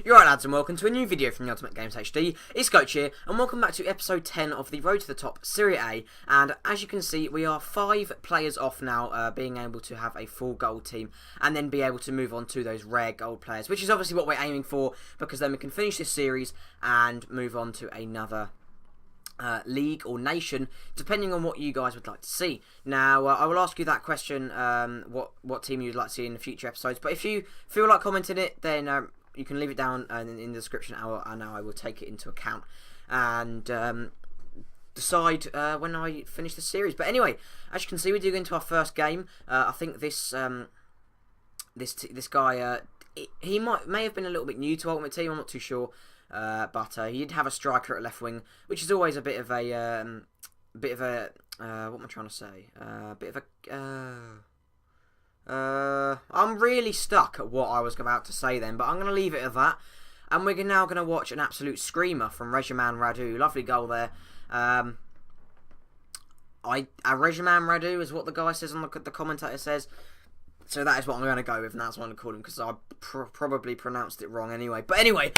You're right, lads, and welcome to a new video from the Ultimate Games HD. It's Coach here, and welcome back to episode 10 of the Road to the Top Serie A. And as you can see, we are 5 players off now, being able to have a full gold team, and then be able to move on to those rare gold players, which is obviously what we're aiming for, because then we can finish this series and move on to another league or nation, depending on what you guys would like to see. Now, I will ask you that question, what team you'd like to see in the future episodes. But if you feel like commenting it, then you can leave it down in the description, and I will take it into account and decide when I finish the series. But anyway, as you can see, we do go into our first game. I think this guy, he may have been a little bit new to Ultimate Team. I'm not too sure. But he did have a striker at left wing, which is always a bit of a what am I trying to say? I'm really stuck at what I was about to say then, but I'm going to leave it at that. And we're now going to watch an absolute screamer from Regiman Radu. Lovely goal there. Regiman Radu is what the guy says on the commentator says. So that is what I'm going to go with, and that's what I'm going to call him, because I probably pronounced it wrong anyway. But anyway,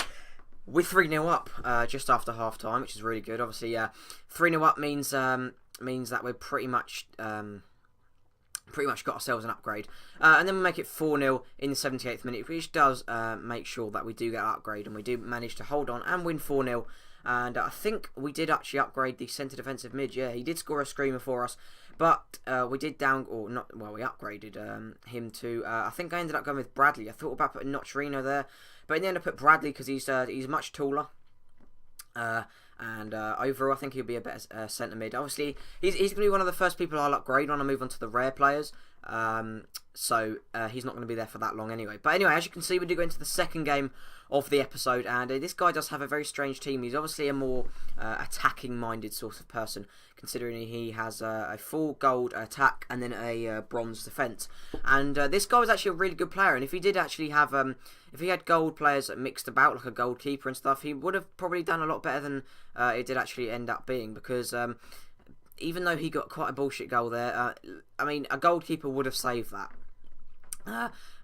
we're 3-0 up just after half time, which is really good. Obviously, 3-0 up means that we're pretty much got ourselves an upgrade. And then we make it 4-0 in the 78th minute, which does make sure that we do get an upgrade, and we do manage to hold on and win 4-0. And I think we did actually upgrade the centre defensive mid. Yeah, he did score a screamer for us. But we did we upgraded him to, I think I ended up going with Bradley. I thought about putting Nocerino there, but in the end I put Bradley because he's much taller. And overall I think he'll be a better centre mid. Obviously, he's going to be one of the first people I'll upgrade when I move on to the rare players. So he's not going to be there for that long anyway. But anyway, as you can see, we do go into the second game of the episode, and this guy does have a very strange team. He's obviously a more attacking-minded sort of person, considering he has a full gold attack and then a bronze defence. And this guy was actually a really good player, and if he did actually have, if he had gold players mixed about, like a goalkeeper and stuff, he would have probably done a lot better than it did actually end up being, because even though he got quite a bullshit goal there, I mean, a goalkeeper would have saved that.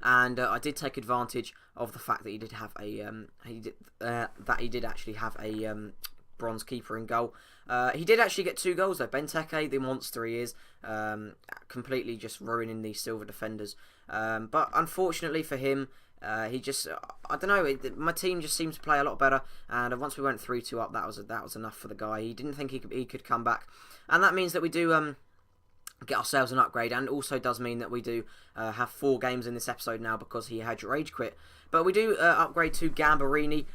And I did take advantage of the fact that he did have a he did actually have a bronze keeper in goal. He did actually get 2 goals though. Benteke, the monster he is, completely just ruining these silver defenders. But unfortunately for him, he just, I don't know, my team just seemed to play a lot better, and once we went 3-2 up, that was enough for the guy. He didn't think he could come back, and that means that we do get ourselves an upgrade, and also does mean that we do have 4 games in this episode now, because he had rage quit. But we do upgrade to Gambarini,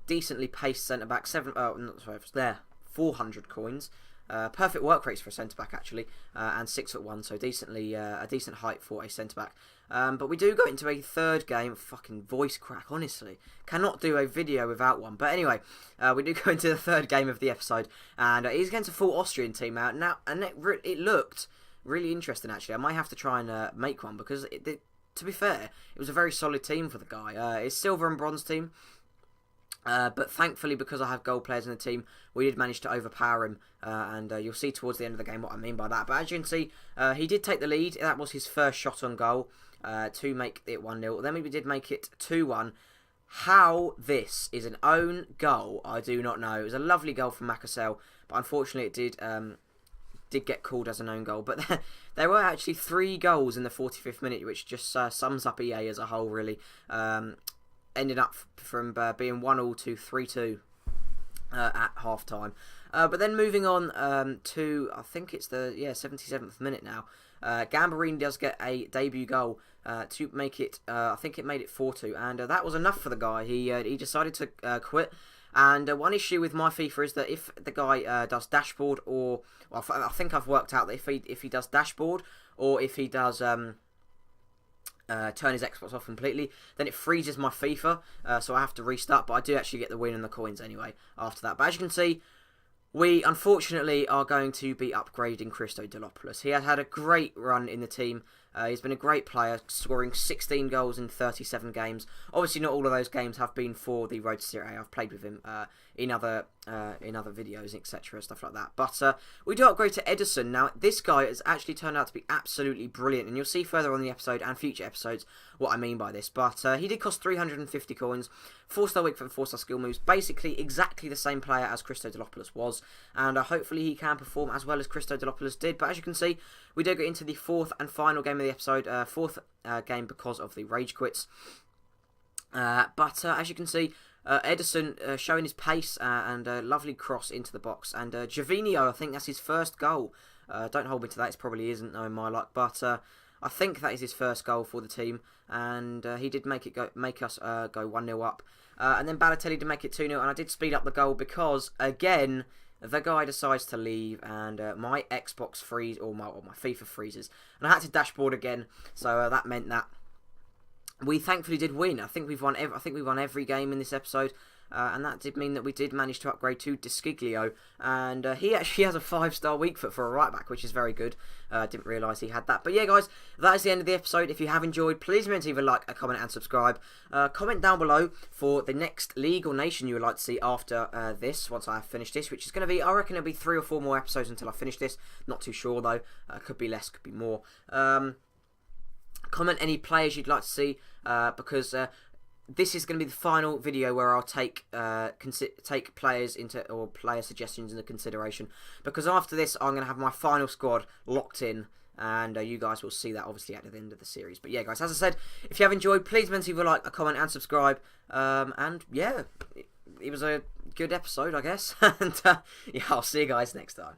decently paced centre back, 400 coins. Perfect work rates for a centre back actually, and 6'1", so decently a decent height for a centre back. But we do go into a third game. Fucking voice crack, honestly. Cannot do a video without one. But anyway, we do go into the third game of the episode, and he's against a full Austrian team out now, and it looked really interesting actually. I might have to try and make one, because to be fair, it was a very solid team for the guy. It's silver and bronze team. But thankfully, because I have gold players in the team, we did manage to overpower him, and you'll see towards the end of the game what I mean by that. But as you can see, he did take the lead. That was his first shot on goal to make it 1-0. Then we did make it 2-1. How this is an own goal, I do not know. It was a lovely goal from Macasel, but unfortunately it did get called as an own goal. But there were actually 3 goals in the 45th minute, which just sums up EA as a whole, really. Ending up from being 1-1 to 3-2 at half time. But then moving on to, I think it's the 77th minute now. Gambarini does get a debut goal to make it, I think it made it 4-2, and that was enough for the guy. He decided to quit. And one issue with my FIFA is that if the guy does dashboard, or well, I think I've worked out that if he does dashboard, or if he does turn his Xbox off completely, then it freezes my FIFA, so I have to restart. But I do actually get the win and the coins anyway after that. But as you can see, we unfortunately are going to be upgrading Christo Delopoulos. He has had a great run in the team. He's been a great player, scoring 16 goals in 37 games. Obviously, not all of those games have been for the Road to Serie A. I've played with him in other videos, etc., stuff like that. But we do upgrade to Edison. Now, this guy has actually turned out to be absolutely brilliant, and you'll see further on in the episode and future episodes what I mean by this. But he did cost 350 coins, 4-star weak foot, 4-star skill moves, basically exactly the same player as Christodoulouopoulos was, and hopefully he can perform as well as Christodoulouopoulos did. But as you can see, we do get into the fourth and final game of the episode, fourth game because of the rage quits. But as you can see, Edison showing his pace and a lovely cross into the box. And Gervinho, I think that's his first goal. Don't hold me to that, it probably isn't, knowing my luck. But I think that is his first goal for the team. And he did make us go 1-0 up. And then Balotelli did make it 2-0. And I did speed up the goal because, again, the guy decides to leave. And my Xbox freezes, or my FIFA freezes. And I had to dashboard again. So that meant that we thankfully did win. I think we've won. Every game in this episode, and that did mean that we did manage to upgrade to Desciglio, and he actually has a 5-star weak foot for a right back, which is very good. Didn't realise he had that. But yeah, guys, that is the end of the episode. If you have enjoyed, please remember to leave a like, a comment, and subscribe. Comment down below for the next league or nation you would like to see after this. Once I have finished this, which is going to be, I reckon it'll be 3 or 4 more episodes until I finish this. Not too sure though. Could be less, could be more. Comment any players you'd like to see, because this is going to be the final video where I'll take players into, or player suggestions into consideration. Because after this, I'm going to have my final squad locked in, and you guys will see that obviously at the end of the series. But yeah, guys, as I said, if you have enjoyed, please remember to leave a like, a comment, and subscribe. And yeah, it was a good episode, I guess. And yeah, I'll see you guys next time.